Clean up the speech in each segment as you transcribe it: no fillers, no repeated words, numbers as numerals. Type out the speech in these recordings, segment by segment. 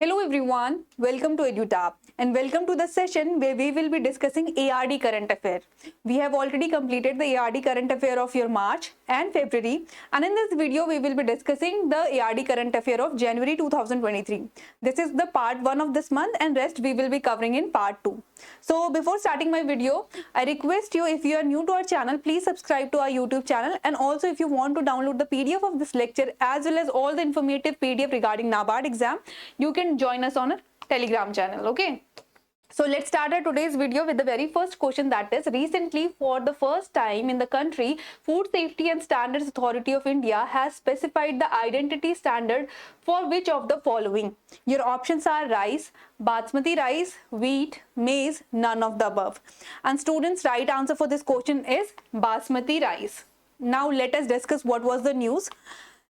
Hello everyone, welcome to EduTap and welcome to the session where we will be discussing ARD current affair. We have already completed the ARD current affair of your March and February, and in this video we will be discussing the ARD current affair of January 2023. This is the part 1 of this month and rest we will be covering in part 2. So before starting my video, I request you, if you are new to our channel, please subscribe to our YouTube channel, and also if you want to download the PDF of this lecture as well as all the informative PDF regarding NABARD exam, you can join us on a Telegram channel. Okay. So let's start our today's video with the very first question, that is, recently for the first time in the country, Food Safety and Standards Authority of India has specified the identity standard for which of the following? Your options are rice, basmati rice, wheat, maize, none of the above. And students, right answer for this question is basmati rice. Now let us discuss what was the news.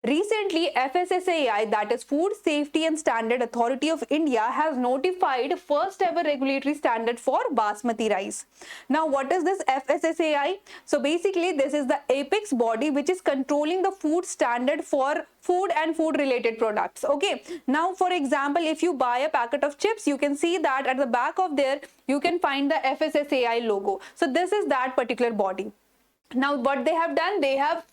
Recently, FSSAI, that is Food Safety and Standard Authority of India, has notified first ever regulatory standard for basmati rice. Now, what is this FSSAI? So basically, this is the apex body which is controlling the food standard for food and food related products. Okay. Now, for example, if you buy a packet of chips, you can see that at the back of there, you can find the FSSAI logo. So this is that particular body. Now what they have done, they have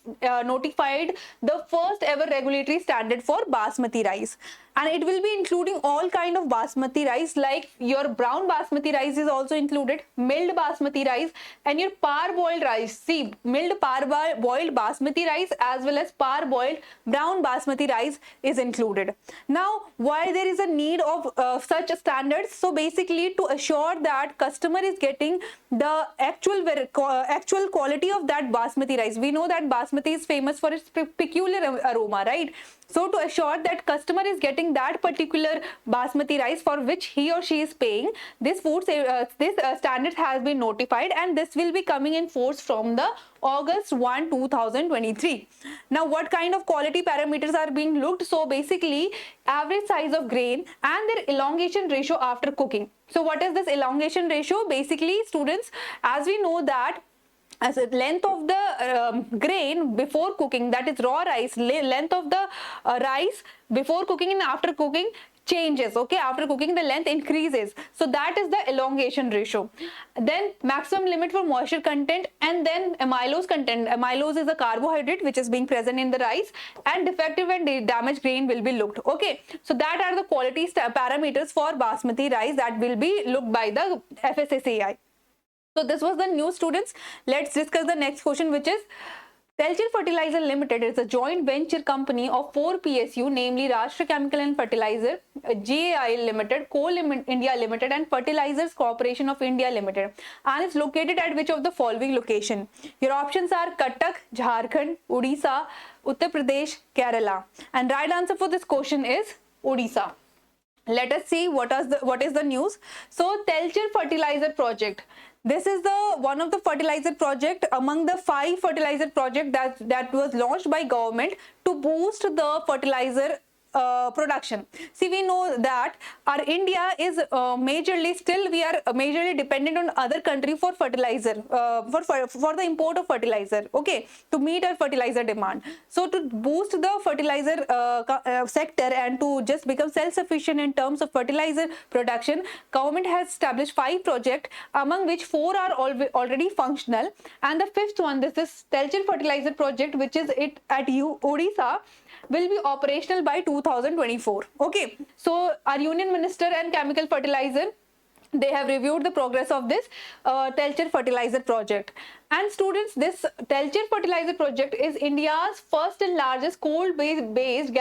notified the first ever regulatory standard for basmati rice, and it will be including all kind of basmati rice, like your brown basmati rice is also included, milled basmati rice, and your parboiled rice. See, milled parboiled basmati rice as well as parboiled brown basmati rice is included. Now why there is a need of such standards? So basically, to assure that customer is getting the actual quality of that basmati rice. We know that basmati is famous for its peculiar aroma, right? So to assure that customer is getting that particular basmati rice for which he or she is paying, this standard has been notified, and this will be coming in force from the August 1, 2023. Now what kind of quality parameters are being looked? So basically, average size of grain and their elongation ratio after cooking. So what is this elongation ratio? Basically, students, as we know that as a length of the grain before cooking, that is raw rice, length of the rice before cooking and after cooking changes. Okay, after cooking the length increases, so that is the elongation ratio. Then maximum limit for moisture content, and then amylose content. Amylose is a carbohydrate which is being present in the rice, and defective and damaged grain will be looked. Okay, so that are the quality parameters for basmati rice that will be looked by the FSSAI. So this was the news, students. Let's discuss the next question, which is Telcher Fertilizer Limited is a joint venture company of 4 PSU, namely Rashtra Chemical and Fertilizer, GAI Limited, Coal India Limited, and Fertilizers Corporation of India Limited, and is located at which of the following location? Your options are Cuttack, Jharkhand, Odisha, Uttar Pradesh, Kerala, and right answer for this question is Odisha. Let us see what is the news. So Telcher Fertilizer Project. This is the one of the fertilizer project among the 5 fertilizer project that was launched by government to boost the fertilizer production. See, we know that our India is we are majorly dependent on other country for fertilizer, for the import of fertilizer, okay, to meet our fertilizer demand. So to boost the fertilizer sector and to just become self-sufficient in terms of fertilizer production, government has established 5 projects, among which 4 are already functional, and the 5th one, this is Telcher Fertilizer Project, which is at Odisha, will be operational by 2024. Okay, so our Union Minister and Chemical Fertilizer, they have reviewed the progress of this Telcher Fertilizer Project. And students, this Telcher Fertilizer Project is India's first and largest coal-based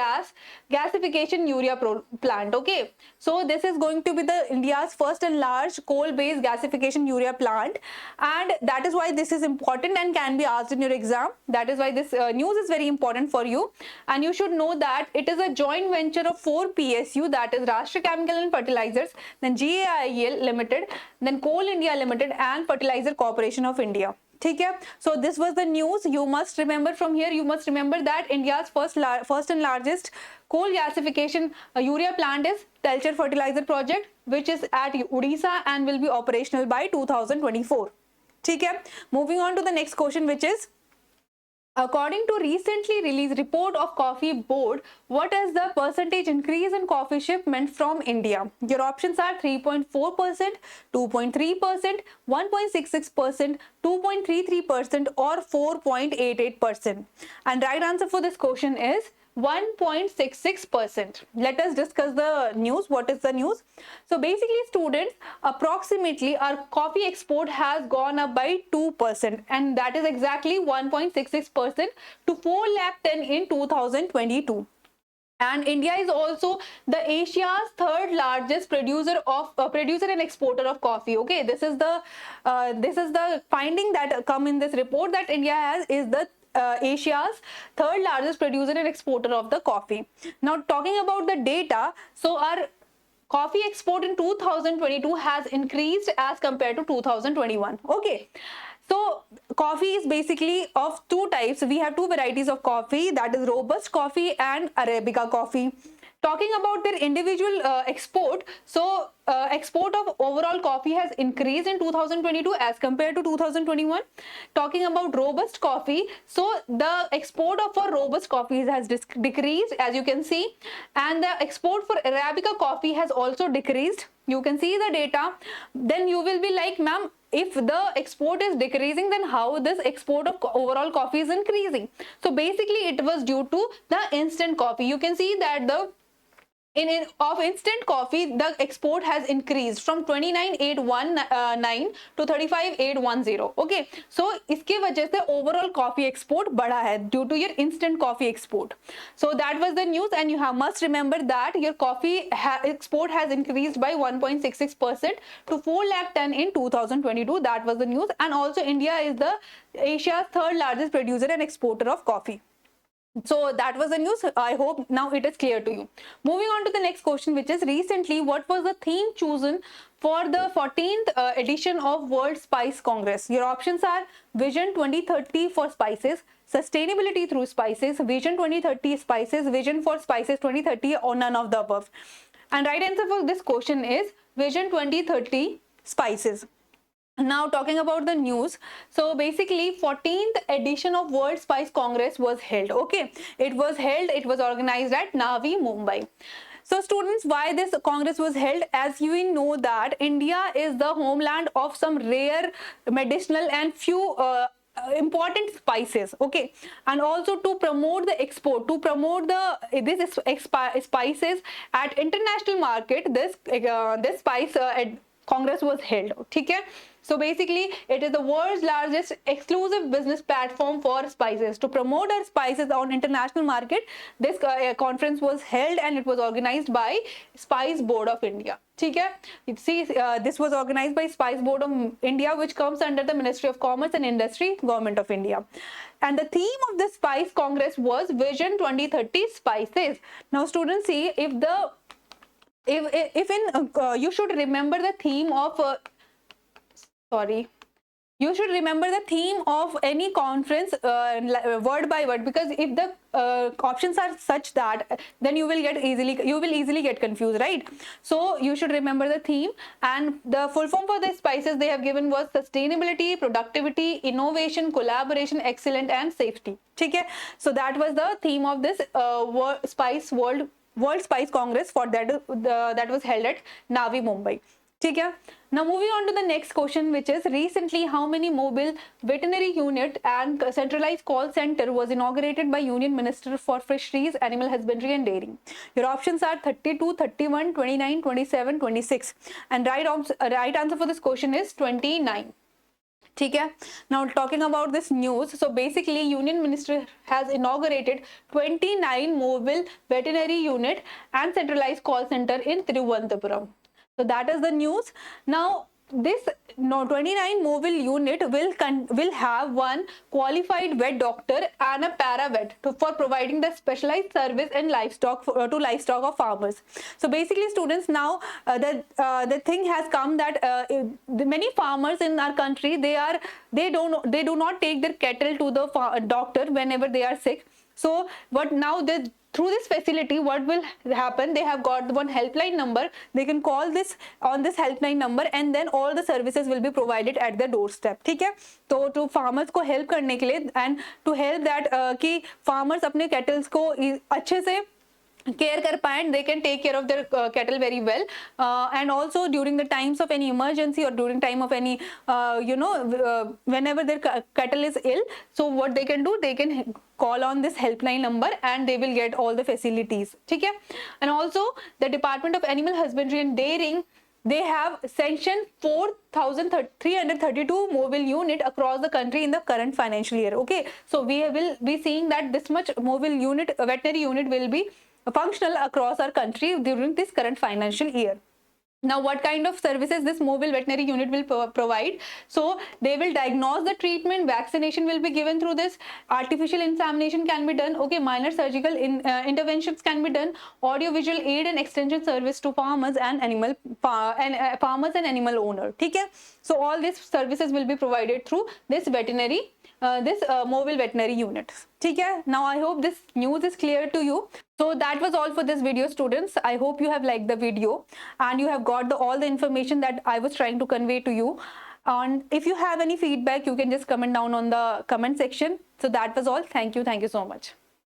gasification urea plant. Okay, so this is going to be the India's first and large coal-based gasification urea plant, and that is why this is important and can be asked in your exam. That is why this news is very important for you, and you should know that it is a joint venture of 4 PSU, that is Rashtra Chemical and Fertilizers, then GAIL Limited, then Coal India Limited, and Fertilizer Corporation of India. Okay, so this was the news. You must remember from here, you must remember that India's first and largest coal gasification urea plant is Telcher Fertilizer Project, which is at Odisha and will be operational by 2024. Okay, moving on to the next question, which is According to recently released report of Coffee Board, what is the percentage increase in coffee shipment from India? Your options are 3.4%, 2.3%, 1.66%, 2.33%, or 4.88%. And right answer for this question is 1.66%. Let us discuss the news. What is the news? So basically, students, approximately our coffee export has gone up by 2%, and that is exactly 1.66% to 4 lakh ton in 2022. And India is also the Asia's third largest producer and exporter of coffee. Okay, this is the finding that come in this report, that India is the Asia's third largest producer and exporter of the coffee. Now talking about the data, so our coffee export in 2022 has increased as compared to 2021. Okay, so coffee is basically of two types. We have two varieties of coffee, that is robust coffee and Arabica coffee. Talking about their individual export, so export of overall coffee has increased in 2022 as compared to 2021. Talking about robust coffee, so the export of our robust coffees has decreased, as you can see, and the export for Arabica coffee has also decreased. You can see the data. Then you will be like, ma'am, if the export is decreasing, then how this export of overall coffee is increasing? So basically it was due to the instant coffee. You can see that the of instant coffee, the export has increased from 29,819 to 35,810. Okay, so इसके वजह से overall coffee export बढ़ा है due to your instant coffee export. So that was the news, and you must remember that your coffee export has increased by 1.66% to 4 lakh ton in 2022. That was the news, and also India is the Asia's third largest producer and exporter of coffee. So that was the news. I hope now it is clear to you. Moving on to the next question, which is recently what was the theme chosen for the 14th edition of World Spice Congress? Your options are Vision 2030 for spices, sustainability through spices, Vision 2030 spices, Vision for spices 2030, or none of the above. And right answer for this question is Vision 2030 spices. Now talking about the news, so basically 14th edition of World Spice Congress was held. Okay, it was organized at Navi, Mumbai. So students, why this congress was held? As you know that India is the homeland of some rare medicinal and few important spices. Okay, and also to promote the export, to promote this spices at international market, this spice Congress was held. Okay, so basically it is the world's largest exclusive business platform for spices. To promote our spices on international market, this conference was held, and it was organized by Spice Board of India. Okay, you see, this was organized by Spice Board of India, which comes under the Ministry of Commerce and Industry, Government of India. And the theme of the Spice Congress was Vision 2030 Spices. Now students, see, you should remember the theme of you should remember the theme of any conference word by word, because if the options are such that, then you will easily get confused, right? So you should remember the theme, and the full form for the spices they have given was sustainability, productivity, innovation, collaboration, excellence, and safety. Okay, so that was the theme of this World Spice Congress that was held at Navi, Mumbai. Okay. Now moving on to the next question, which is recently how many mobile veterinary unit and centralized call center was inaugurated by Union Minister for Fisheries, Animal Husbandry and Dairy? Your options are 32, 31, 29, 27, 26, and right answer for this question is 29. Okay. Now talking about this news, so basically Union Ministry has inaugurated 29 mobile veterinary unit and centralized call center in Thiruvananthapuram. So that is the news. Now this 29 mobile unit will have one qualified vet doctor and a para vet for providing the specialized service and livestock of farmers. So basically students, now the thing has come that many farmers in our country, they do not take their cattle to the doctor whenever they are sick. So what now they, through this facility, what will happen, they have got one helpline number, they can call this on this helpline number, and then all the services will be provided at their doorstep. ठीक है, तो to farmers को help करने के लिए and to help that कि farmers अपने kettles को अच्छे से care kar paye, they can take care of their cattle very well, and also during the times of any emergency or during time of any whenever their cattle is ill, so what they can do, they can call on this helpline number and they will get all the facilities. ठीक है, and also the Department of Animal Husbandry and Dairying, they have sanctioned 4,332 mobile unit across the country in the current financial year. Okay, so we will be seeing that this much mobile unit, veterinary unit, will be functional across our country during this current financial year. Now, what kind of services this mobile veterinary unit will provide? So they will diagnose the treatment, vaccination will be given through this, artificial insemination can be done, okay, minor surgical interventions can be done, audio visual aid and extension service to farmers and farmers and animal owner. ठीक है, so all these services will be provided through this veterinary mobile veterinary unit. ठीक है, now I hope this news is clear to you. So that was all for this video, students. I hope you have liked the video and you have got all the information that I was trying to convey to you. And if you have any feedback, you can just comment down on the comment section. So that was all. Thank you so much.